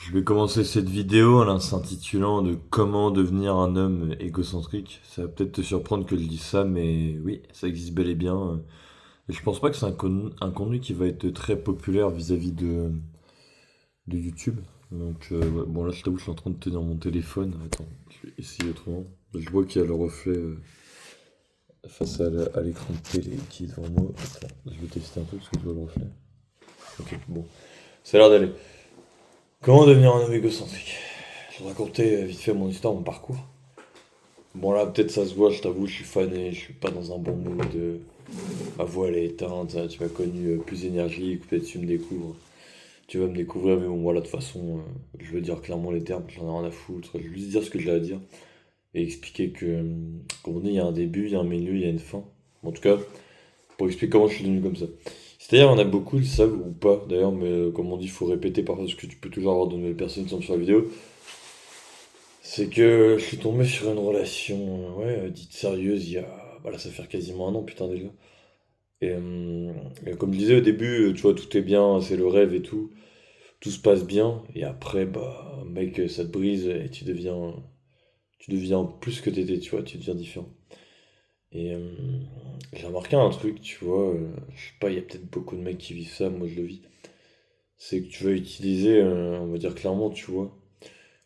Je vais commencer cette vidéo en s'intitulant de comment devenir un homme égocentrique. Ça va peut-être te surprendre que je dise ça, mais oui, ça existe bel et bien. Et je pense pas que c'est un contenu qui va être très populaire vis-à-vis de YouTube. Donc, ouais, bon, là, je t'avoue, je suis en train de tenir mon téléphone. Attends, je vais essayer autrement. Je vois qu'il y a le reflet face à l'écran de télé qui est devant moi. Attends, je vais tester un peu parce que je vois le reflet. Ok, bon, ça a l'air d'aller. Comment devenir un homme égocentrique? Je vais raconter vite fait mon histoire, mon parcours. Bon là peut-être ça se voit, je t'avoue, je suis fané, je suis pas dans un bon mood. Ma voix elle est éteinte, tu m'as connu plus énergique, peut-être tu me découvres. Tu vas me découvrir, mais bon voilà, de toute façon, je veux dire clairement les termes, j'en ai rien à foutre. Je veux juste dire ce que j'ai à dire et expliquer que, comme on dit, il y a un début, il y a un milieu, il y a une fin. En tout cas, pour expliquer comment je suis devenu comme ça. C'est-à-dire, on a beaucoup, ils le savent ou pas d'ailleurs, mais comme on dit, il faut répéter parfois parce que tu peux toujours avoir de nouvelles personnes qui sont sur la vidéo. C'est que je suis tombé sur une relation, ouais, dite sérieuse il y a, bah là, ça fait quasiment un an, putain, déjà. Et comme je disais au début, tu vois, tout est bien, c'est le rêve et tout se passe bien. Et après, bah, mec, ça te brise et tu deviens plus ce que t'étais, tu vois, tu deviens différent. Et j'ai remarqué un truc, tu vois, je sais pas, il y a peut-être beaucoup de mecs qui vivent ça, moi je le vis. C'est que tu vas utiliser, on va dire clairement, tu vois,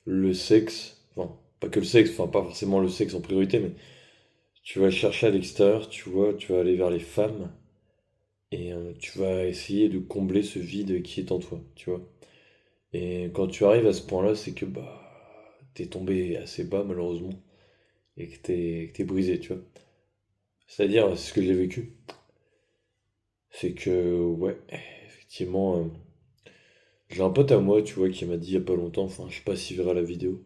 le sexe, enfin, pas que le sexe, enfin, pas forcément le sexe en priorité, mais tu vas chercher à l'extérieur, tu vois, tu vas aller vers les femmes et tu vas essayer de combler ce vide qui est en toi, tu vois. Et quand tu arrives à ce point-là, c'est que bah t'es tombé assez bas malheureusement et que t'es brisé, tu vois. C'est-à-dire, c'est ce que j'ai vécu, c'est que ouais, effectivement, j'ai un pote à moi, tu vois, qui m'a dit il y a pas longtemps, enfin je sais pas s'il verra la vidéo,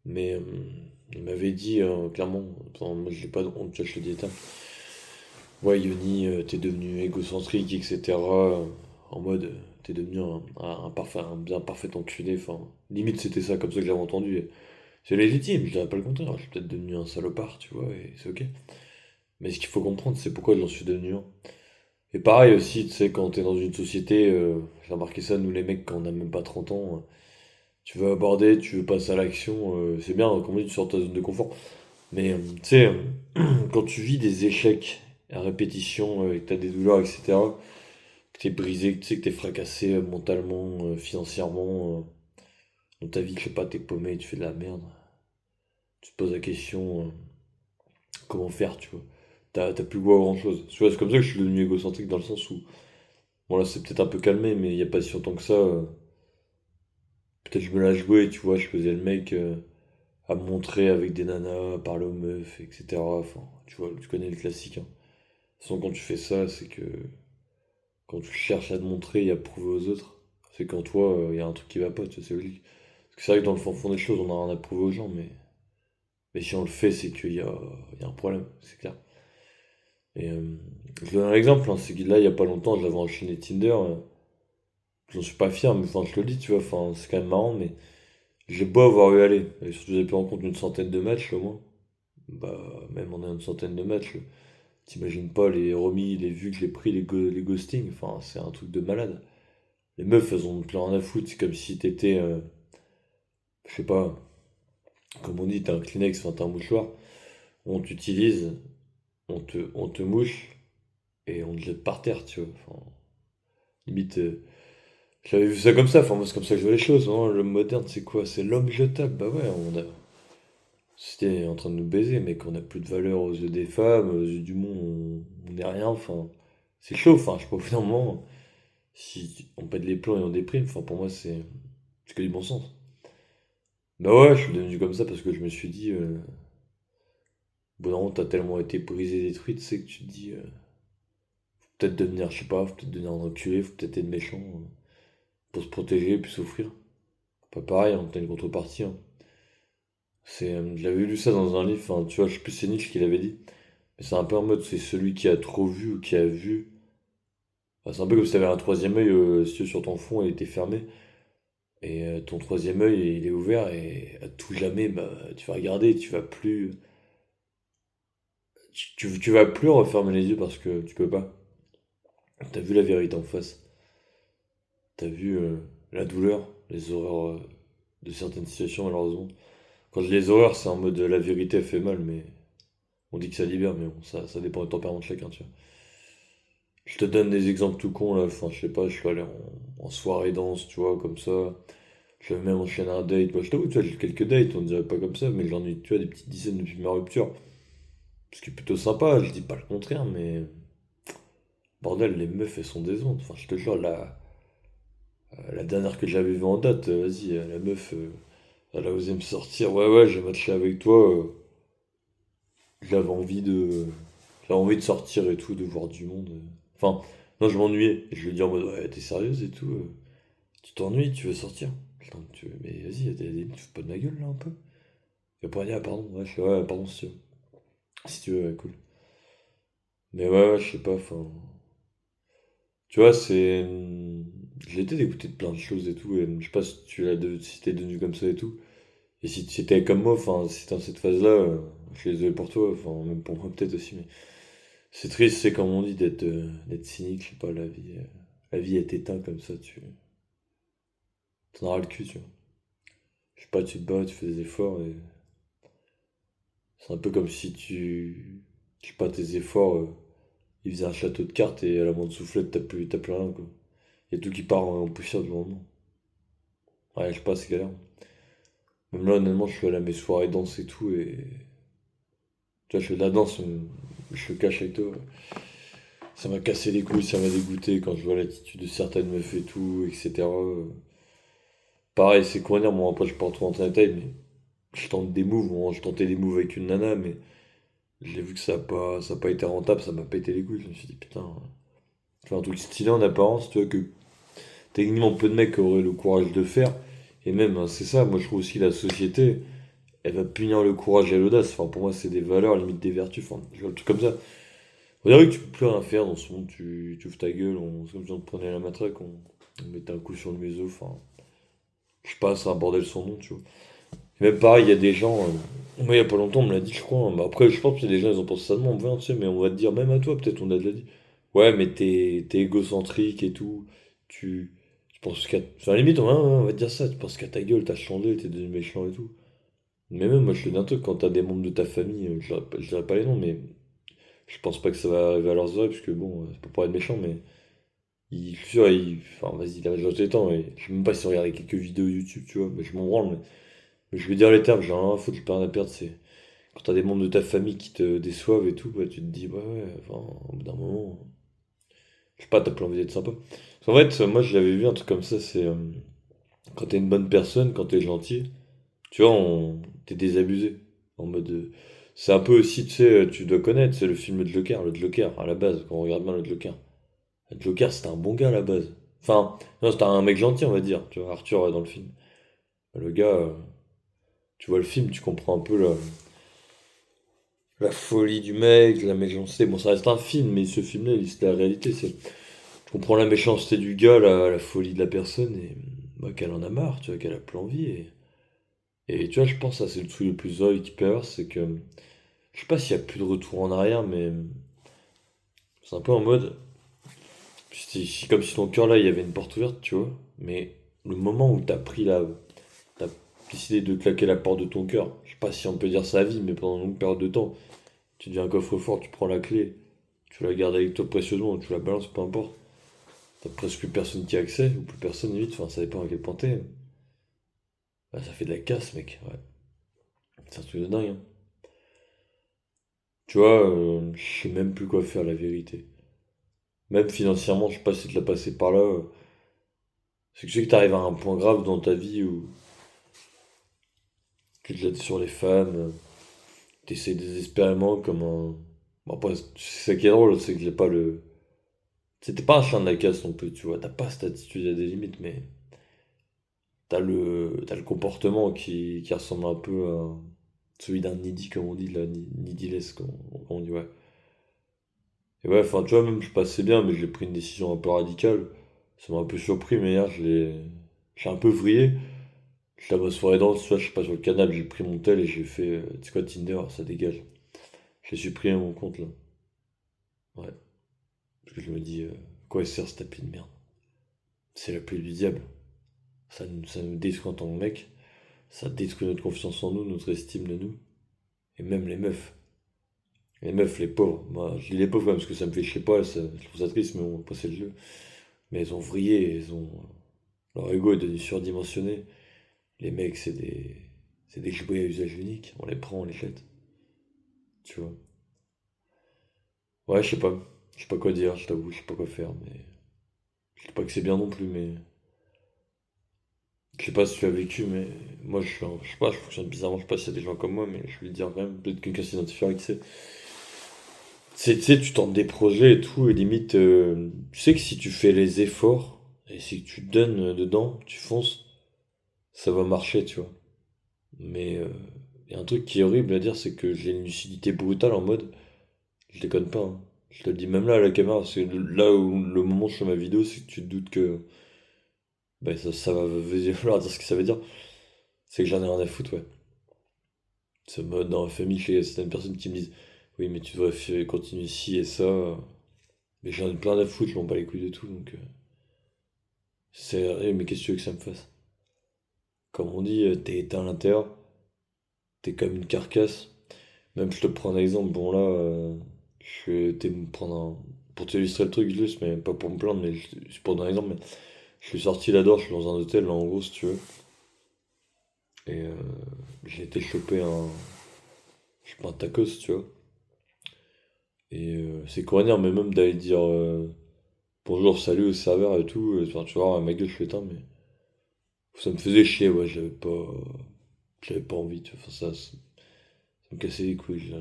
mais il m'avait dit clairement, enfin, moi je l'ai pas de honte, tu vois, je le dis. Ouais, Yoni, t'es devenu égocentrique, etc. En mode, t'es devenu un parfait, un bien parfait enculé. Enfin, limite, c'était ça, comme ça que j'avais entendu. Et c'est légitime, je dirais pas le contraire. Je suis peut-être devenu un salopard, tu vois, et c'est ok. Mais ce qu'il faut comprendre, c'est pourquoi j'en suis devenu un. Et pareil aussi, tu sais, quand t'es dans une société, j'ai remarqué ça, nous les mecs, quand on a même pas 30 ans, tu veux aborder, tu veux passer à l'action, c'est bien, comme on dit, tu sors de ta zone de confort. Mais tu sais, quand tu vis des échecs à répétition et que tu as des douleurs, etc., que tu es brisé, que tu sais que tu es fracassé mentalement, financièrement, dans ta vie, je sais pas, tu es paumé, tu fais de la merde, tu te poses la question comment faire, tu vois. T'as plus goût à grand chose. Tu vois, c'est comme ça que je suis devenu égocentrique dans le sens où, bon là c'est peut-être un peu calmé, mais il n'y a pas si longtemps que ça, peut-être je me la jouais, tu vois, je faisais le mec à me montrer avec des nanas, à parler aux meufs, etc. Enfin, tu vois, tu connais le classique, hein. De toute façon, quand tu fais ça, c'est que quand tu cherches à te montrer et à prouver aux autres, c'est qu'en toi, il y a un truc qui va pas, tu vois, c'est logique. Parce que c'est vrai que dans le fond des choses, on n'a rien à prouver aux gens, mais si on le fait, c'est qu'il y a un problème, c'est clair. Et je donne un exemple, hein, c'est que là, il y a pas longtemps, j'avais enchaîné Tinder, j'en suis pas fier, mais enfin, je le dis, tu vois, enfin, c'est quand même marrant, mais j'ai beau avoir eu aller, et surtout j'ai pu rencontrer une centaine de matchs au moins, bah, même on a une centaine de matchs, t'imagines pas les remis, les vues que j'ai pris, les ghostings, enfin, c'est un truc de malade. Les meufs, elles ont plus rien à foutre. C'est comme si t'étais, je sais pas, comme on dit, t'es un Kleenex, enfin t'es un mouchoir. On t'utilise, on te mouche et on te jette par terre, tu vois. Enfin, limite, j'avais vu ça comme ça. Enfin, moi, c'est comme ça que je vois les choses, hein. L'homme moderne, c'est quoi? C'est l'homme jetable. Bah ouais, c'était en train de nous baiser, mais qu'on a plus de valeur aux yeux des femmes, aux yeux du monde, on n'est rien. Enfin, c'est chaud. Enfin, je sais pas, au bout d'un moment, si on pète les plombs et on déprime, enfin, pour moi, c'est que du bon sens. Bah ouais, je suis devenu comme ça parce que je me suis dit, au bout d'un moment, t'as tellement été brisé, détruit, tu sais que tu te dis, faut peut-être devenir, je sais pas, faut peut-être devenir un enculé, faut peut-être être méchant pour se protéger et puis souffrir. Pas pareil, hein, t'as une contrepartie, hein. J'avais lu ça dans un livre, enfin, tu vois, je sais plus c'est Nietzsche qui l'avait dit, mais c'est un peu en mode, c'est celui qui a trop vu ou qui a vu. Enfin, c'est un peu comme si t'avais un troisième œil, si tu veux, sur ton fond et il était fermé, et ton troisième œil, il est ouvert et à tout jamais, bah, tu vas regarder, tu vas plus refermer les yeux parce que tu peux pas. T'as vu la vérité en face. T'as vu la douleur, les horreurs de certaines situations, malheureusement. Quand je dis les horreurs, c'est en mode la vérité fait mal, mais on dit que ça libère, mais bon, ça dépend du tempérament de chacun, tu vois. Je te donne des exemples tout cons, là, enfin, je sais pas, je suis allé en soirée danse, tu vois, comme ça. J'avais même enchaîné un date. Moi, je t'avoue, tu vois, j'ai quelques dates, on dirait pas comme ça, mais j'en ai, tu vois, des petites dizaines depuis ma rupture. Ce qui est plutôt sympa, je dis pas le contraire, mais bordel, les meufs, elles sont décentes. Enfin, je te jure, la dernière que j'avais vue en date, vas-y, la meuf, elle a osé me sortir. Ouais, ouais, j'ai matché avec toi. J'avais envie de. J'avais envie de sortir et tout, de voir du monde. Enfin, non, je m'ennuyais. Et je lui ai dit en mode, ouais, t'es sérieuse et tout. Tu t'ennuies, tu veux sortir? Putain, mais vas-y, tu fous pas de ma gueule là un peu? Et après, elle dit, ah, pardon, ouais, je fais, ouais, pardon, si tu veux. Si tu veux, ouais, cool. Mais ouais, ouais, je sais pas, enfin. Tu vois, c'est. J'ai été dégoûté de plein de choses et tout, et je sais pas si si t'es devenu comme ça et tout. Et si tu étais comme moi, enfin, si t'es dans cette phase-là, je suis désolé pour toi, enfin, même pour moi peut-être aussi, mais c'est triste, c'est comme on dit, d'être cynique, je sais pas, la vie est éteinte comme ça, tu t'en auras le cul, tu vois. Je sais pas, tu te bats, tu fais des efforts, et c'est un peu comme si je sais pas, tes efforts, ils faisaient un château de cartes, et à la moindre soufflette, t'as plus rien, quoi. Y a tout qui part en poussière du moment. Ouais, je sais pas, c'est galère. Même là, honnêtement, je suis allé à mes soirées danse et tout, et tu vois, je fais de la danse, je le cache avec toi. Ça m'a cassé les couilles, ça m'a dégoûté quand je vois l'attitude de certaines meufs et tout, etc. Pareil, c'est comment dire, moi après je peux pas trop rentrer dans les détails, mais je tente des moves, moi, je tentais des moves avec une nana, mais j'ai vu que ça a pas été rentable, ça m'a pété les couilles. Je me suis dit, putain, je fais un truc stylé en apparence, tu vois, que techniquement peu de mecs auraient le courage de faire. Et même, hein, c'est ça, moi je trouve aussi la société, elle va punir le courage et l'audace. Enfin, pour moi, c'est des valeurs, limite des vertus. Enfin, je vois le truc comme ça. On dirait que tu peux plus rien faire dans ce monde, tu ouvres ta gueule, c'est comme si on te prenait la matraque, on mettait un coup sur le museau, enfin, je sais pas, c'est un bordel sans nom, tu vois. Et même pareil, il y a des gens, moi il y a pas longtemps, on me l'a dit, je crois, hein, mais après, je pense que des gens, ils ont pensé ça de moi, on me voit, tu sais, mais on va te dire, même à toi, peut-être, on a déjà dit, ouais, mais t'es égocentrique et tout, tu penses qu'à, enfin, limite, on va te dire ça, tu penses qu'à ta gueule, t'as changé, t'es devenu méchant et tout. Mais même, moi, je te dis un truc, quand t'as des membres de ta famille, je dirais pas les noms, mais je pense pas que ça va arriver à leurs oreilles, parce que bon, c'est pas pour être méchant, mais je suis sûr, enfin, vas-y, la majorité du temps, et je sais même pas si on regardait quelques vidéos YouTube, tu vois, mais je m'en branle, mais je veux dire les termes, j'ai rien à foutre, j'ai pas rien à perdre, c'est quand t'as des membres de ta famille qui te déçoivent et tout, bah, tu te dis, ouais, ouais, enfin, au bout d'un moment, je sais pas, t'as plus envie d'être sympa. Parce qu'en fait, moi, j'avais vu un truc comme ça, c'est quand t'es une bonne personne, quand t'es gentil, tu vois, t'es désabusé. En mode. C'est un peu aussi, tu sais, tu dois connaître, c'est le film le Joker, à la base, quand on regarde bien le Joker. Le Joker, c'était un bon gars à la base. Enfin, non, c'était un mec gentil, on va dire, tu vois, Arthur dans le film. Le gars, tu vois le film, tu comprends un peu la folie du mec, la méchanceté. Bon, ça reste un film, mais ce film-là, c'est la réalité. Tu comprends la méchanceté du gars, la folie de la personne, et bah, qu'elle en a marre, tu vois, qu'elle a plus envie. Et tu vois, je pense que ça, c'est le truc le plus horrible qu'il peut y avoir, c'est que, je sais pas s'il y a plus de retour en arrière, mais c'est un peu en mode, c'est comme si ton cœur là, il y avait une porte ouverte, tu vois, mais le moment où t'as décidé de claquer la porte de ton cœur, je sais pas si on peut dire ça à vie, mais pendant une longue période de temps, tu deviens un coffre-fort, tu prends la clé, tu la gardes avec toi précieusement, tu la balances, peu importe, t'as presque plus personne qui a accès, ou plus personne limite, enfin ça dépend à quel point t'es. Bah, ça fait de la casse, mec, ouais. C'est un truc de dingue, hein. Tu vois, je sais même plus quoi faire, la vérité. Même financièrement, je sais pas si tu l'as passé par là. C'est que je sais que t'arrives à un point grave dans ta vie où tu te jettes sur les femmes, t'essayes désespérément comme un. Bon, après, c'est ça qui est drôle, c'est que j'ai pas le. C'était pas un chien de la casse non plus, tu vois. T'as pas cette attitude à des limites, mais t'as le comportement qui ressemble un peu à celui d'un needy, comme on dit, la needyless, comme on dit, ouais. Et ouais, enfin, tu vois, même je passais bien, mais j'ai pris une décision un peu radicale. Ça m'a un peu surpris, mais hier, j'ai un peu vrillé. J'étais à ma soirée danse, tu vois, je sais pas, sur le canal, j'ai pris mon tel et j'ai fait, tu sais quoi, Tinder, ça dégage. J'ai supprimé mon compte, là. Ouais. Parce que je me dis, quoi il sert ce tapis de merde? C'est la pluie du diable. Ça nous détruit en tant que mec, ça détruit notre confiance en nous, notre estime de nous, et même les meufs. Les meufs, les pauvres. Moi, je dis les pauvres quand même, parce que ça me fait, je sais pas, je trouve ça triste, mais bon, après c'est le jeu. Mais elles ont vrillé, leur ego est devenu surdimensionné. Les mecs, c'est des jouets à usage unique. On les prend, on les jette. Tu vois. Ouais, je sais pas. Je sais pas quoi dire, je t'avoue, je sais pas quoi faire, mais. Je dis pas que c'est bien non plus, mais. Je sais pas si tu as vécu, mais moi je sais pas, je fonctionne bizarrement, je sais pas s'il y a des gens comme moi, mais je vais le dire quand même, peut-être que quelqu'un s'identifiera avec c'est. Tu sais, tu tentes des projets et tout, et limite, tu sais que si tu fais les efforts, et si tu te donnes dedans, tu fonces, ça va marcher, tu vois. Mais y a un truc qui est horrible à dire, c'est que j'ai une lucidité brutale en mode, je déconne pas, hein. Je te le dis même là à la caméra, c'est là où le moment où je fais ma vidéo, c'est que tu te doutes que bah, ça va vouloir dire ce que ça veut dire. C'est que j'en ai rien à foutre, ouais. C'est mode dans la famille, chez certaines personnes qui me disent, oui, mais tu devrais continuer ci et ça. Mais j'en ai plein à foutre, je m'en bats les couilles de tout, donc mais qu'est-ce que tu veux que ça me fasse? Comme on dit, t'es éteint à l'intérieur, t'es comme une carcasse. Même je te prends un exemple, bon là, je vais t'es me prendre un. Pour t'illustrer le truc juste, mais pas pour me plaindre, mais c'est pour donner un exemple, mais je suis sorti là-dehors, je suis dans un hôtel, là en gros, si tu veux, et j'ai été choper je sais pas, un tacos, tu vois, et c'est coréen, mais même d'aller dire bonjour, salut au serveur et tout, enfin, tu vois, ma gueule, je fais éteindre, mais ça me faisait chier, ouais, j'avais pas envie, tu vois, enfin, ça me cassait les couilles,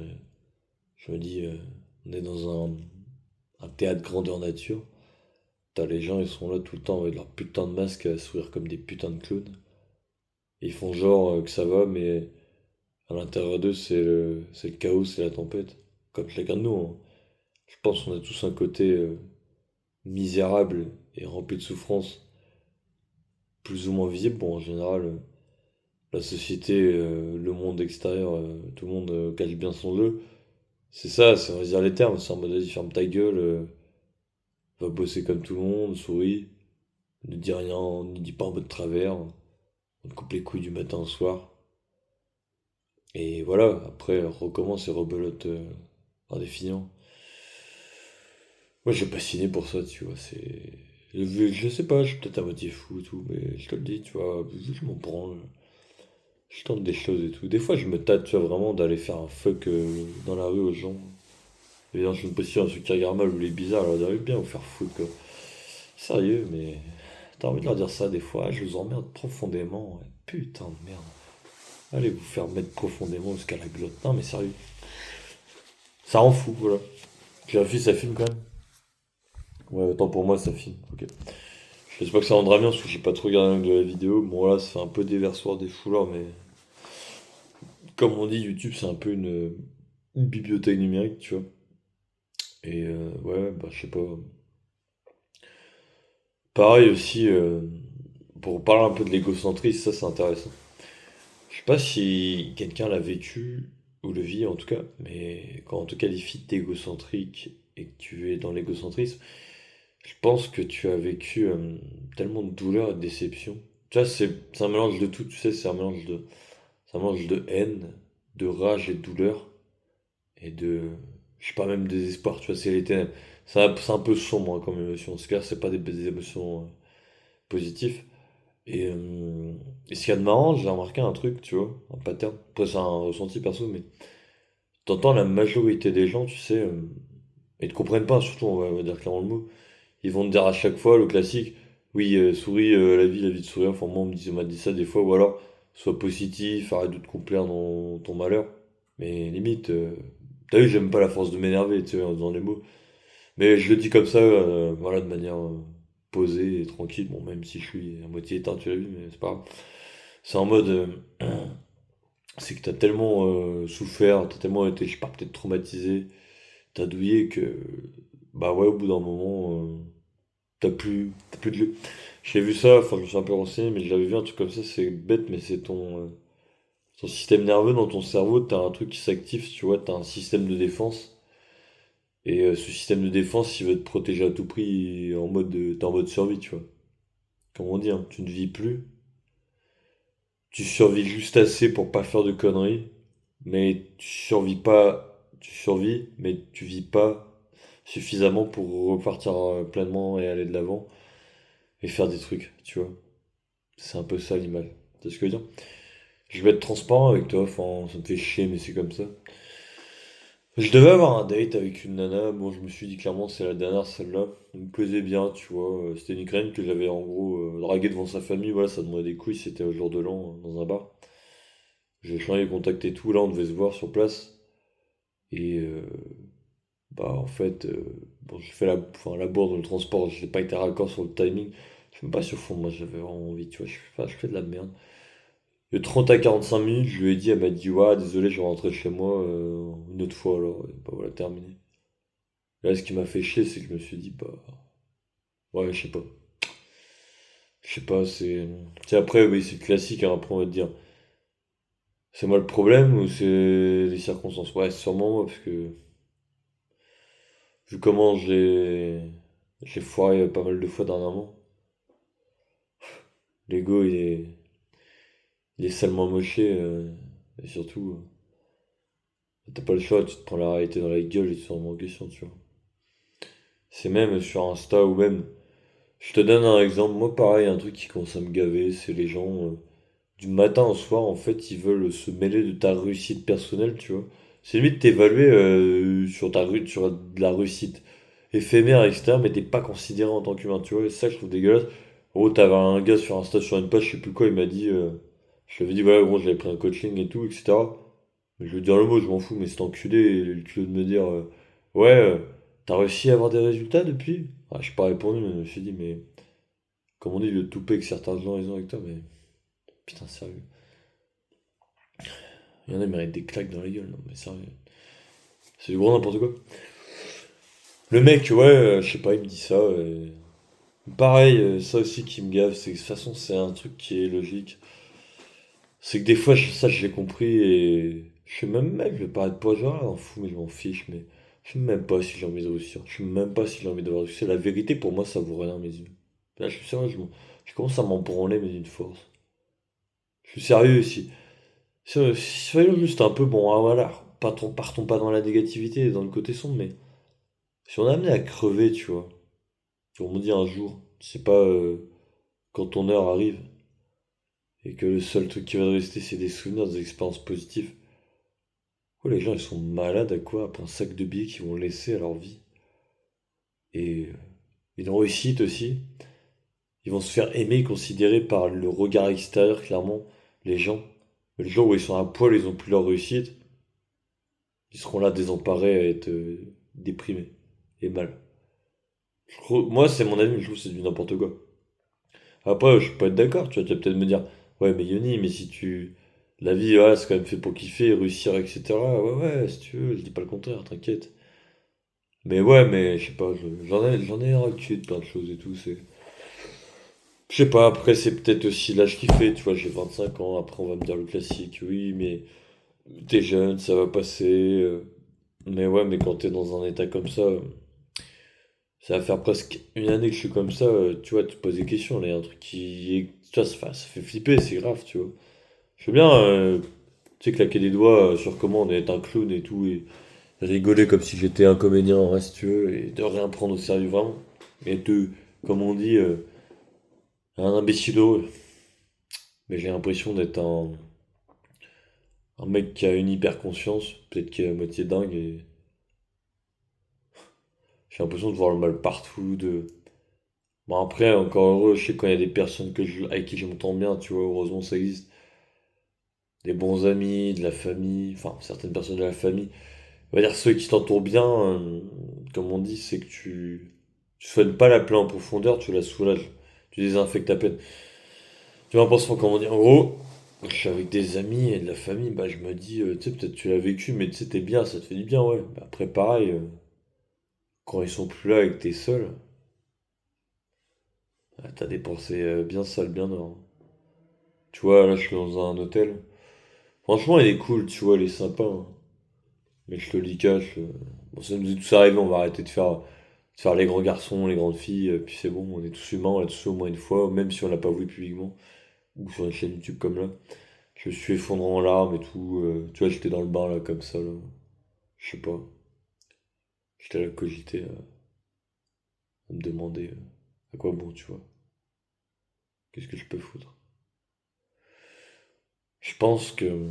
je me dis, on est dans un théâtre grandeur nature. T'as les gens, ils sont là tout le temps avec leur putain de masque à sourire comme des putains de clowns. Ils font genre que ça va, mais à l'intérieur d'eux, c'est le chaos, c'est la tempête. Comme chacun de nous, hein. Je pense qu'on a tous un côté misérable et rempli de souffrance, plus ou moins visible. Bon, en général, la société, le monde extérieur, tout le monde cache bien son jeu. C'est ça, on va dire les termes. C'est en mode, vas-y, ferme ta gueule, va bosser comme tout le monde, souris, ne dis rien, ne dis pas en mode travers. On te coupe les couilles du matin au soir. Et voilà, après, recommence et rebelote en définant. Moi, j'ai pas signé pour ça, tu vois, c'est. Je sais pas, je suis peut-être à moitié fou et tout, mais je te le dis, tu vois, je m'en branle. Je tente des choses et tout. Des fois, je me tâte, tu vois, vraiment d'aller faire un fuck dans la rue aux gens. Et dans une position, un truc qui regarde mal ou les bizarres, leur dire, bien vous faire foutre, quoi. Sérieux, mais t'as envie de leur dire ça des fois, je vous emmerde profondément, ouais. Putain de merde. Allez vous faire mettre profondément jusqu'à la glotte. Non, mais sérieux. Ça rend fou, voilà. J'ai un fils, ça filme quand même. Ouais, autant pour moi, ça filme. Ok. J'espère que ça rendra bien parce que j'ai pas trop regardé de la vidéo. Bon, là, ça fait un peu déversoir des foulards, mais comme on dit, YouTube, c'est un peu une bibliothèque numérique, tu vois. Et ouais, bah, je sais pas. Pareil aussi, pour parler un peu de l'égocentrisme, ça, c'est intéressant. Je sais pas si quelqu'un l'a vécu, ou le vit en tout cas, mais quand on te qualifie d'égocentrique et que tu es dans l'égocentrisme, je pense que tu as vécu tellement de douleur et de déception. Tu vois, c'est un mélange de tout, tu sais, c'est un mélange de haine, de rage et de douleur, et je sais pas, même désespoir, tu vois, c'est les ténèbres. C'est un peu sombre hein, comme émotion, c'est clair, c'est pas des émotions positives. Et ce qu'il y a de marrant, j'ai remarqué un truc, tu vois, un pattern. Après, c'est un ressenti perso, mais t'entends la majorité des gens, tu sais, ils te comprennent pas, surtout, on va dire clairement le mot. Ils vont te dire à chaque fois le classique, oui, souris, la vie de sourire. Enfin, moi, on m'a dit ça des fois, ou alors, sois positif, arrête de te complaire dans ton malheur. Mais limite, t'as vu, j'aime pas la force de m'énerver, tu sais, en disant les mots. Mais je le dis comme ça, voilà, de manière posée et tranquille. Bon, même si je suis à moitié éteint, tu l'as vu, mais c'est pas grave. C'est en mode, c'est que t'as tellement souffert, t'as tellement été, je sais pas, peut-être traumatisé, t'as douillé que, bah ouais, au bout d'un moment, t'as plus de lieu. J'ai vu ça, enfin, je me suis un peu renseigné, mais j'avais vu un truc comme ça, c'est bête, mais c'est ton système nerveux dans ton cerveau, t'as un truc qui s'active, tu vois, t'as un système de défense. Et ce système de défense, il veut te protéger à tout prix, t'es en mode survie, tu vois. Comme on dit, hein, tu ne vis plus. Tu survis juste assez pour pas faire de conneries, mais tu survis pas, tu survis, mais tu vis pas suffisamment pour repartir pleinement et aller de l'avant et faire des trucs, tu vois. C'est un peu ça l'image. Tu sais ce que je veux dire? Je vais être transparent avec toi, enfin, ça me fait chier, mais c'est comme ça. Je devais avoir un date avec une nana, bon, je me suis dit clairement c'est la dernière celle-là. Elle me plaisait bien, tu vois. C'était une Ukraine que j'avais en gros draguée devant sa famille, voilà, ça demandait des couilles, c'était au jour de l'an dans un bar. J'ai changé les contacts et tout, là on devait se voir sur place. Et bah en fait, bon, j'ai fait enfin, la bourre dans le transport, j'ai pas été raccord sur le timing. Je sais même pas sur fond, moi j'avais vraiment envie, tu vois, je fais de la merde. De 30 à 45 minutes, je lui ai dit, elle m'a dit, ouais, désolé, je vais rentrer chez moi une autre fois alors. Et bah voilà, terminé. Là, ce qui m'a fait chier, c'est que je me suis dit, bah, ouais, je sais pas. Je sais pas, c'est. Tu sais, après, oui, c'est classique, hein, après, on va te dire, c'est moi le problème ou c'est les circonstances? Ouais, c'est sûrement moi, parce que, vu comment j'ai foiré pas mal de fois dernièrement, l'ego, il est salement moché, et surtout, t'as pas le choix, tu te prends la réalité dans la gueule et tu te remets en question, tu vois. C'est même sur Insta ou même. Je te donne un exemple, moi pareil, un truc qui commence à me gaver, c'est les gens, du matin au soir, en fait, ils veulent se mêler de ta réussite personnelle, tu vois. C'est limite t'évaluer sur sur de la réussite éphémère, etc., mais t'es pas considéré en tant qu'humain, tu vois, et ça, je trouve dégueulasse. En gros, t'avais un gars sur Insta, sur une page, je sais plus quoi, il m'a dit, je lui avais dit, voilà, gros, j'avais pris un coaching et tout, etc. Mais je veux dire le mot, je m'en fous, mais cet enculé, il a eu le culot de me dire, ouais, t'as réussi à avoir des résultats depuis? Ah, j'ai pas répondu, mais je me suis dit, mais comme on dit, le toupet que certains gens ils ont avec toi, mais putain, sérieux. Il y en a, ils méritent des claques dans la gueule, non, mais sérieux. C'est du gros n'importe quoi. Le mec, ouais, je sais pas, il me dit ça. Pareil, ça aussi qui me gave, c'est que de toute façon, c'est un truc qui est logique. C'est que des fois, ça, je l'ai compris et. Je sais même, mec, je vais pas être pas genre, en fou, mais je m'en fiche, mais. Je sais même pas si j'ai envie de réussir. Je sais même pas si j'ai envie d'avoir réussi. La vérité, pour moi, ça vaut rien à mes yeux. Là, je suis sérieux, je commence à m'en branler, mais d'une force. Je suis sérieux ici. Soyons juste un peu bon, ah, voilà. Partons pas dans la négativité et dans le côté sombre, mais si on est amené à crever, tu vois, si on me dit un jour, tu sais pas quand ton heure arrive, et que le seul truc qui va te rester, c'est des souvenirs, des expériences positives. Oh, les gens, ils sont malades à quoi? Après un sac de billets qu'ils vont laisser à leur vie. Et une réussite aussi. Ils vont se faire aimer et considérer par le regard extérieur, clairement, les gens. Mais le jour où ils sont à poil, ils ont plus leur réussite, ils seront là désemparés à être déprimés et mal. Moi, c'est mon avis, mais je trouve que c'est du n'importe quoi. Après, je peux pas être d'accord, tu vois, tu vas peut-être me dire, ouais, mais Yoni, mais si tu. La vie, ouais, c'est quand même fait pour kiffer, réussir, etc. Ouais, ouais, si tu veux, je dis pas le contraire, t'inquiète. Mais ouais, mais je sais pas, j'en ai ras le cul de plein de choses et tout, c'est. Je sais pas, après, c'est peut-être aussi l'âge qui fait, tu vois, j'ai 25 ans, après, on va me dire le classique, oui, mais t'es jeune, ça va passer. Mais ouais, mais quand t'es dans un état comme ça, ça va faire presque une année que je suis comme ça, tu vois, tu te poses des questions, là, il y a un truc qui est. Tu vois, ça fait flipper, c'est grave, tu vois. Je veux bien, tu sais, claquer des doigts sur comment on est un clown et tout, et rigoler comme si j'étais un comédien en reste, tu veux, et de rien prendre au sérieux vraiment. Et comme on dit, un imbécile heureux. Mais j'ai l'impression d'être un mec qui a une hyper conscience, peut-être qui est à moitié dingue, et j'ai l'impression de voir le mal partout, de. Bon après, encore heureux, je sais quand il y a des personnes avec qui je m'entends bien, tu vois, heureusement ça existe. Des bons amis, de la famille, enfin certaines personnes de la famille. On va dire ceux qui t'entourent bien, comme on dit, c'est que tu soignes pas la plaie en profondeur, tu la soulages. Tu désinfectes à peine. Tu vois, pas comment dire. En gros, quand je suis avec des amis et de la famille, bah je me dis, tu sais, peut-être tu l'as vécu, mais tu sais, t'es bien, ça te fait du bien, ouais. Bah, après, pareil, quand ils sont plus là et que t'es seul, ah, t'as dépensé bien sale, bien or. Tu vois, là, je suis dans un hôtel. Franchement, il est cool, tu vois, il est sympa, hein. Mais je te le dis cash. Bon, ça nous est tous arrivé, on va arrêter de faire les grands garçons, les grandes filles, puis c'est bon, on est tous humains, on l'a tous fait au moins une fois, même si on l'a pas voulu publiquement. ou sur une chaîne YouTube comme là. Je me suis effondré en larmes et tout. Tu vois, j'étais dans le bain là, comme ça, là. Je sais pas. J'étais là cogité à me demander à quoi bon, tu vois. Qu'est-ce que je peux foutre? Je pense que,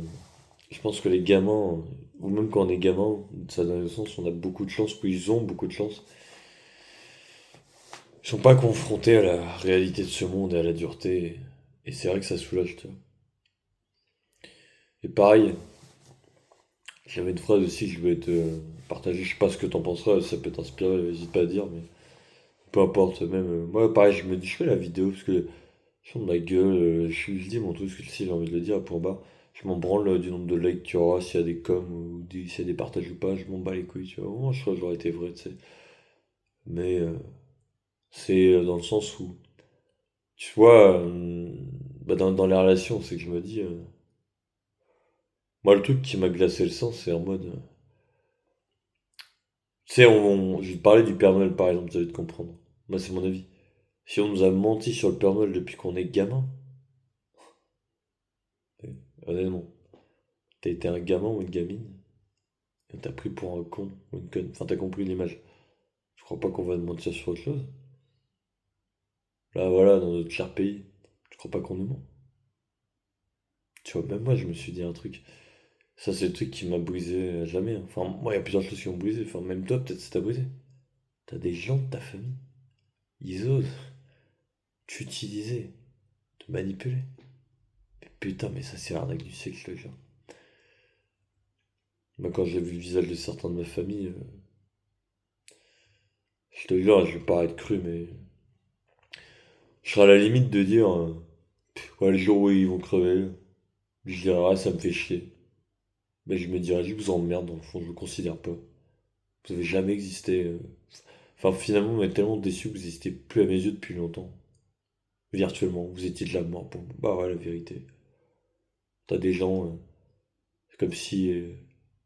je pense que les gamins, ou même quand on est gamin, ça dans le sens, on a beaucoup de chance, ou ils ont beaucoup de chance. Ils sont pas confrontés à la réalité de ce monde et à la dureté. Et c'est vrai que ça soulage, tu vois. Et pareil, j'avais une phrase aussi que je voulais te partager. Je sais pas ce que t'en penseras, ça peut t'inspirer, n'hésite pas à dire, mais peu importe. Même moi, pareil, je me dis, je fais la vidéo parce que je de ma gueule, je dis mon truc, ce que si j'ai envie de le dire, point bas. Je m'en branle du nombre de likes qu'il y aura, s'il y a des coms ou s'il y a des partages ou pas, je m'en bats les couilles, tu vois. Moi, je crois que j'aurais été vrai, tu sais. Mais c'est dans le sens où, tu vois, bah, dans les relations, c'est que je me dis, moi, le truc qui m'a glacé le sang, c'est en mode, tu sais, je vais te parler du Père Noël par exemple, tu vas te comprendre. Moi, c'est mon avis. Si on nous a menti sur le Père Noël depuis qu'on est gamin, euh, honnêtement, t'as été un gamin ou une gamine, et t'as pris pour un con ou une conne. Enfin, t'as compris l'image. Je crois pas qu'on va te mentir sur autre chose. Là, voilà, dans notre cher pays, je crois pas qu'on nous ment. Tu vois, même moi, je me suis dit un truc. Ça, c'est le truc qui m'a brisé à jamais, hein. Enfin, moi, il y a plusieurs choses qui m'ont brisé. Enfin, même toi, peut-être ça t'a brisé. T'as des gens de ta famille. Ils osent t'utiliser, te manipuler. Mais putain, mais ça, c'est l'arnaque du siècle, je te jure. Moi, quand j'ai vu le visage de certains de ma famille, je te jure, je vais paraître cru, mais je serais à la limite de dire, ouais, le jour où ils vont crever, je dirais, ah, ça me fait chier. Mais je me dirais, je vous emmerde, dans le fond, je vous considère pas. Vous avez jamais existé. Enfin, finalement, on est tellement déçu que vous n'existez plus à mes yeux depuis longtemps. Virtuellement, vous étiez de la mort pour moi. Bah ouais, la vérité. T'as des gens, c'est comme si ils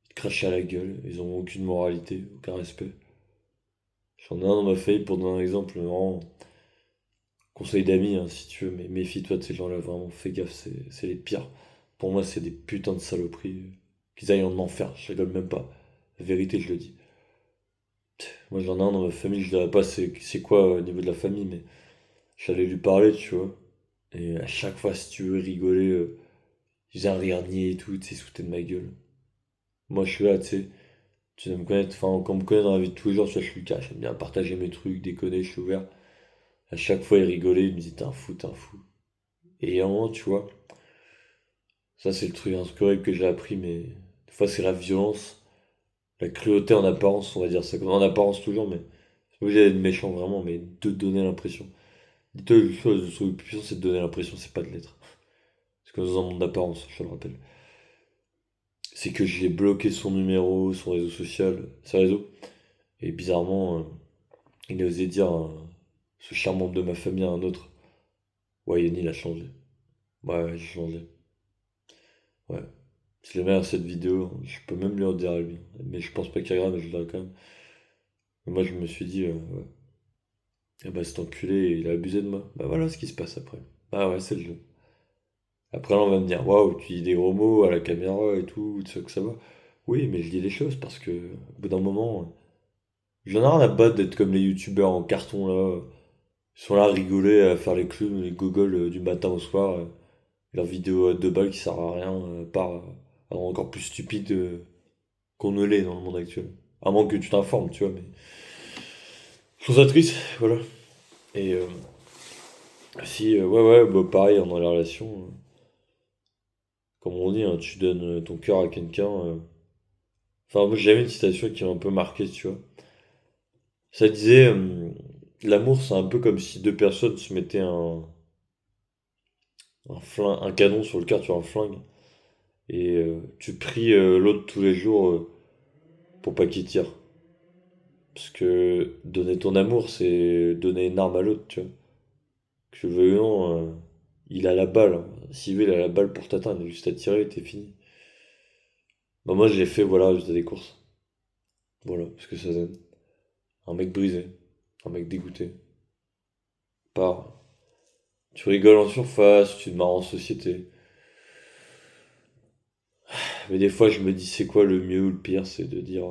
te crachaient à la gueule, ils ont aucune moralité, aucun respect. J'en ai un dans ma famille pour donner un exemple, vraiment, conseil d'amis, hein, si tu veux, mais méfie-toi de ces gens-là, vraiment, fais gaffe, c'est les pires. Pour moi, c'est des putains de saloperies. Qu'ils aillent en enfer, je rigole même pas. La vérité, je le dis. Moi, j'en ai un dans ma famille, je dirais pas c'est quoi au niveau de la famille, mais j'allais lui parler, tu vois. Et à chaque fois, si tu veux rigoler, il faisait un rire niais et tout, tu sais, il se foutait de ma gueule. Moi, je suis là, tu sais, tu dois me connaître, enfin, quand on me connaît dans la vie de tous les jours, tu vois, je suis le cas, j'aime bien partager mes trucs, déconner, je suis ouvert. À chaque fois, il rigolait, il me disait, t'es un fou, t'es un fou. Et à un moment, tu vois, ça, c'est le truc, un truc horrible que j'ai appris, mais des fois, c'est la violence, la cruauté en apparence, on va dire ça, en apparence toujours, mais c'est pas obligé d'être méchant vraiment, mais de donner l'impression. Dis-toi, une chose, le truc le plus puissant, c'est de donner l'impression, c'est pas de l'être. Parce que dans un monde d'apparence, je te le rappelle. C'est que j'ai bloqué son numéro, son réseau social, ses réseaux. Et bizarrement, il a osé dire ce cher membre de ma famille à un autre. Ouais, Yanni, il a changé. Ouais, ouais, j'ai changé. Ouais. Si jamais il y a cette vidéo, je peux même lui en dire à lui. Mais je pense pas qu'il regarde, mais je le dirai quand même. Mais moi, je me suis dit, ouais. Eh bah, cet enculé, il a abusé de moi. Bah voilà ce qui se passe après. Ah ouais, c'est le jeu. Après, là, on va me dire, waouh, tu dis des gros mots à la caméra et tout, tu sais que ça va. Oui, mais je dis les choses parce que, au bout d'un moment, j'en ai rien à battre d'être comme les youtubeurs en carton là. Ils sont là à rigoler, à faire les clowns, les gogoles du matin au soir. Leurs vidéos à deux balles qui servent à rien, par à rendre encore plus stupide qu'on ne l'est dans le monde actuel. À moins que tu t'informes, tu vois, mais. Je trouve ça triste, voilà. Et si, ouais, ouais, bah pareil, hein, dans les relations, comme on dit, hein, tu donnes ton cœur à quelqu'un. Enfin, moi j'avais une citation qui m'a un peu marqué, tu vois. Ça disait, l'amour c'est un peu comme si deux personnes se mettaient un canon sur le cœur, tu vois, un flingue. Et tu pries l'autre tous les jours pour pas qu'il tire. Parce que donner ton amour, c'est donner une arme à l'autre, tu vois. Que je veux ou non, il a la balle, hein. S'il veut, il a la balle pour t'atteindre, il a juste à tirer et t'es fini. Bah, moi, je l'ai fait, voilà, juste à des courses. Voilà, parce que ça zen. Un mec brisé, un mec dégoûté par Tu rigoles en surface, tu te marres en société. Mais des fois, je me dis, c'est quoi le mieux ou le pire? C'est de dire,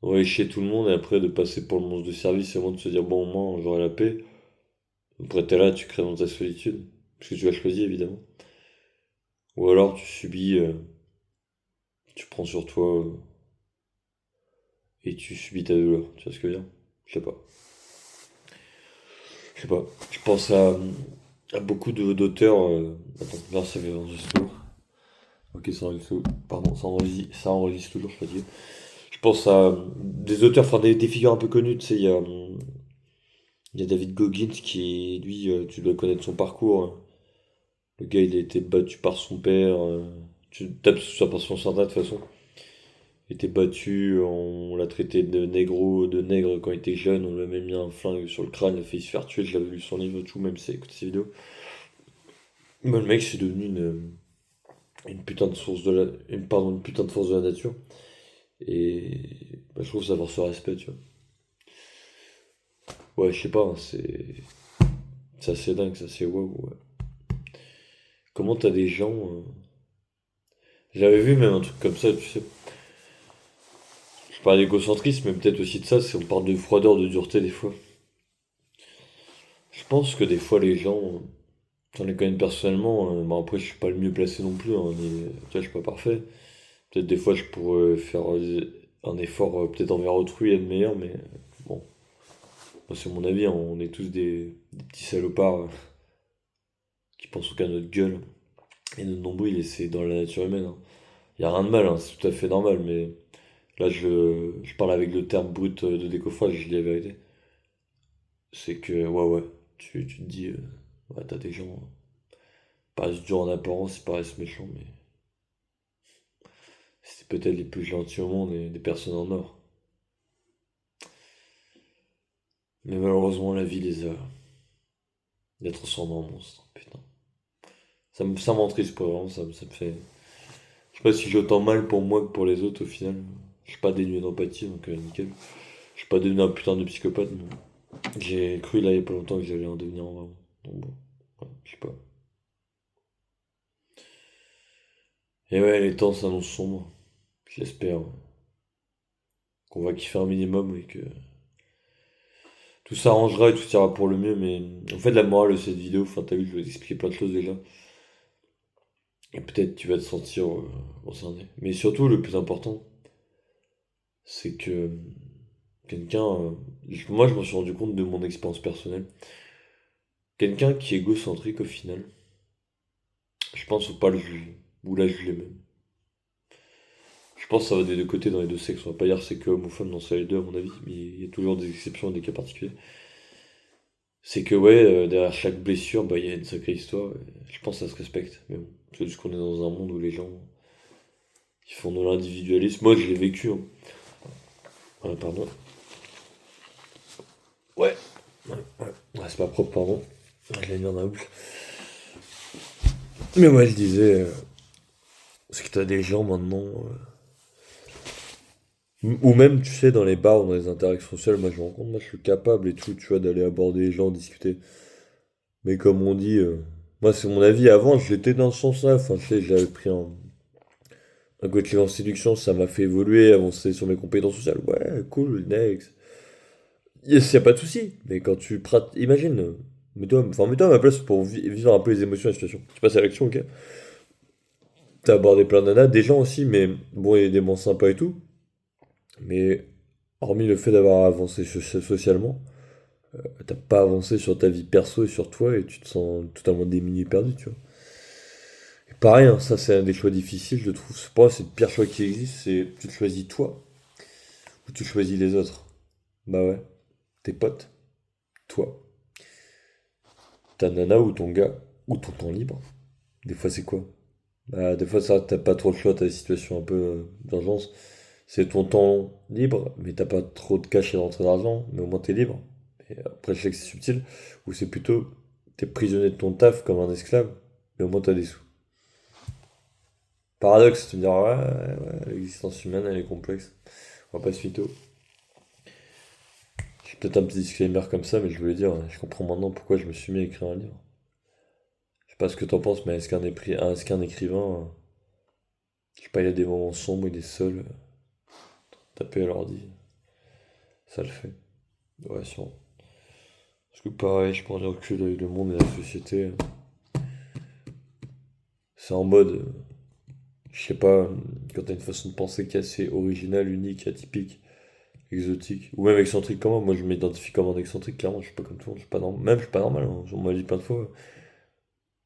on va chier tout le monde et après de passer pour le monstre de service et au moins de se dire, bon, au moins, j'aurai la paix. Après, t'es là, tu crées dans ta solitude. Parce que tu l'as choisi, évidemment. Ou alors, tu subis, tu prends sur toi et tu subis ta douleur. Tu vois ce que je veux dire? Je sais pas. Je sais pas. Je pense à beaucoup d'auteurs. Attends, là, ça fait enregistre toujours. Ok, ça enregistre toujours. Pardon, ça enregistre toujours, je suis fatigué. Je pense à des auteurs, enfin des figures un peu connues. Tu sais, il y a David Goggins qui, lui, tu dois connaître son parcours, hein. Le gars, il a été battu par son père. Tu tapes sur sa sur internet de toute façon. Il était battu, on l'a traité de négro, de nègre quand il était jeune, on lui a même mis un flingue sur le crâne, il a failli se faire tuer, je l'avais lu son livre et tout, même si écoute ses vidéos. Bah, le mec, c'est devenu une putain de source de pardon, une putain de force de la nature. Et bah, je trouve ça avoir ce respect, tu vois. Ouais, je sais pas, hein, c'est assez dingue, c'est assez waouh, ouais. Comment t'as des gens. J'avais vu même un truc comme ça, tu sais. Je parle d'égocentrisme, mais peut-être aussi de ça, si on parle de froideur, de dureté des fois. Je pense que des fois les gens, j'en les connais personnellement, bon après je suis pas le mieux placé non plus, hein, tu vois, je suis pas parfait. Peut-être des fois je pourrais faire un effort peut-être envers autrui et être meilleur, mais bon, moi, c'est mon avis, hein, on est tous des petits salopards qui pensent qu'à notre gueule et notre nombril, et c'est dans la nature humaine, hein. Y a rien de mal, hein, c'est tout à fait normal, mais là je parle avec le terme brut de décoffrage, je dis la vérité. C'est que, ouais, ouais, tu te dis, ouais, t'as des gens, ils paraissent durs en apparence, ils paraissent méchants, mais c'est peut-être les plus gentils au monde et des personnes en or. Mais malheureusement, la vie les a transformés en monstres. Putain. Ça m'entriste pas, vraiment, ça me fait. Je sais pas si j'entends mal pour moi que pour les autres au final. Je suis pas dénué d'empathie, donc nickel. Je suis pas devenu un putain de psychopathe, mais j'ai cru là il y a pas longtemps que j'allais en devenir en vraiment. Donc bon, ouais, je sais pas. Et ouais, les temps s'annoncent sombres. J'espère qu'on va kiffer un minimum et que tout s'arrangera et tout ira pour le mieux, mais en fait, la morale de cette vidéo, enfin, t'as vu, je vais t'expliquer plein de choses déjà. Et peut-être tu vas te sentir concerné. Mais surtout, le plus important, c'est que quelqu'un. Moi, je m'en suis rendu compte de mon expérience personnelle. Quelqu'un qui est égocentrique au final, je pense faut pas le juger. Ou la juger même. Je pense que ça va des deux côtés dans les deux sexes. On va pas dire c'est que homme ou femme, non, c'est les deux à mon avis. Mais il y a toujours des exceptions et des cas particuliers. C'est que ouais, derrière chaque blessure, bah, il y a une sacrée histoire. Et je pense que ça se respecte. Mais bon, c'est juste qu'on est dans un monde où les gens qui font de l'individualisme. Moi, je l'ai vécu, hein. Ouais, pardon. Ouais. Ouais, ouais. Ouais, c'est pas propre, pardon. Je l'ai mis dans la bouche. Mais ouais, je disais, c'est que t'as des gens maintenant, ou même, tu sais, dans les bars ou dans les interactions sociales, moi je me rends compte, moi je suis capable et tout, tu vois, d'aller aborder les gens, discuter. Mais comme on dit, moi c'est mon avis, avant j'étais dans ce sens-là, enfin tu sais, j'avais pris un coaching en séduction, ça m'a fait évoluer, avancer sur mes compétences sociales. Ouais, cool, next. Yes, y a pas de souci. Mais quand tu pratiques, imagine, mets-toi à ma place pour vivre un peu les émotions et la situation. Tu passes à l'action, ok? T'as abordé plein de nanas, des gens aussi, mais bon, il y a des moments sympas et tout. Mais hormis le fait d'avoir avancé socialement, t'as pas avancé sur ta vie perso et sur toi et tu te sens totalement démuni et perdu, tu vois. Et pareil, hein, ça c'est un des choix difficiles, je trouve. Pour moi, c'est le pire choix qui existe, c'est tu te choisis toi ou tu choisis les autres. Bah ouais, tes potes, toi, ta nana ou ton gars, ou ton temps libre. Des fois, c'est quoi? Bah, des fois, ça, t'as pas trop le choix, t'as des situations un peu d'urgence. C'est ton temps libre, mais t'as pas trop de cash et d'entrée d'argent, mais au moins t'es libre. Et après, je sais que c'est subtil, ou c'est plutôt t'es prisonnier de ton taf comme un esclave, mais au moins t'as des sous. Paradoxe, tu me diras, ouais, ouais, ouais, l'existence humaine, elle est complexe. On va pas se mytho. J'ai peut-être un petit disclaimer comme ça, mais je voulais dire, je comprends maintenant pourquoi je me suis mis à écrire un livre. pas ce que t'en penses, mais est-ce qu'un écrivain, je sais pas, il a des moments sombres, il est seul, taper à l'ordi, ça le fait. Ouais, sûrement. Parce que pareil, je prends du recul avec le monde et la société, c'est en mode, je sais pas, quand t'as une façon de penser qui est assez originale, unique, atypique, exotique, ou même excentrique comme moi je m'identifie comme un excentrique, clairement, je suis pas comme tout le monde, je suis pas normal, même je suis pas normal, hein, on m'a dit plein de fois.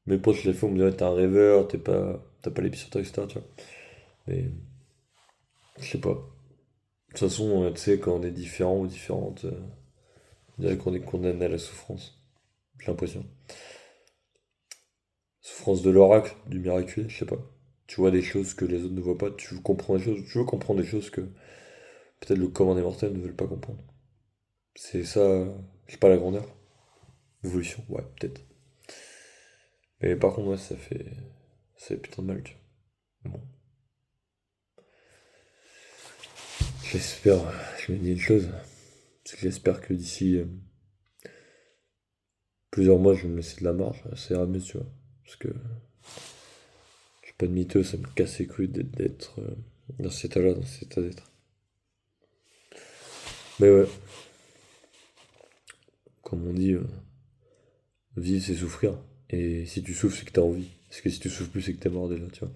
Mes potes, je les fois, on me dit, ouais, t'es un rêveur, t'as pas les pieds sur terre, etc., tu vois. Mais, je sais pas. De toute façon, tu sais, quand on est différent ou différente, on dirait qu'on est condamné à la souffrance. J'ai l'impression. Souffrance de l'oracle, du miraculé, je sais pas. Tu vois des choses que les autres ne voient pas, tu comprends des choses, tu veux comprendre des choses que peut-être le commun des mortels ne veulent pas comprendre. C'est ça, je sais pas, la grandeur. L'évolution, ouais, peut-être. Mais par contre, ouais, ça fait putain de mal, tu vois. Bon, j'espère, je me dis une chose, c'est que j'espère que d'ici plusieurs mois, je vais me laisser de la marge, ça ira mieux, tu vois. Parce que je suis pas de mythos, ça me casse les couilles d'être dans cet état-là, dans cet état d'être. Mais ouais, comme on dit, vivre c'est souffrir. Et si tu souffres, c'est que t'as envie. Parce que si tu souffres plus, c'est que t'es mort déjà, tu vois.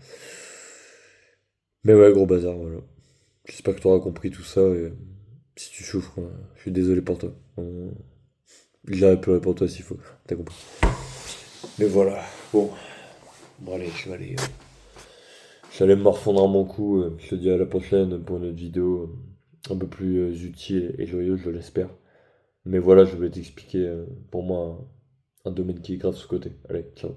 Mais ouais, gros bazar, voilà. J'espère que tu auras compris tout ça et si tu souffres, je suis désolé pour toi. J'irai pleurer pour toi s'il faut, t'as compris. Mais voilà, bon, bon allez, je vais aller me morfondre à mon cou. Je te dis à la prochaine pour une autre vidéo un peu plus utile et joyeuse, je l'espère. Mais voilà, je vais t'expliquer pour moi un domaine qui est grave sous-côté. Allez, ciao.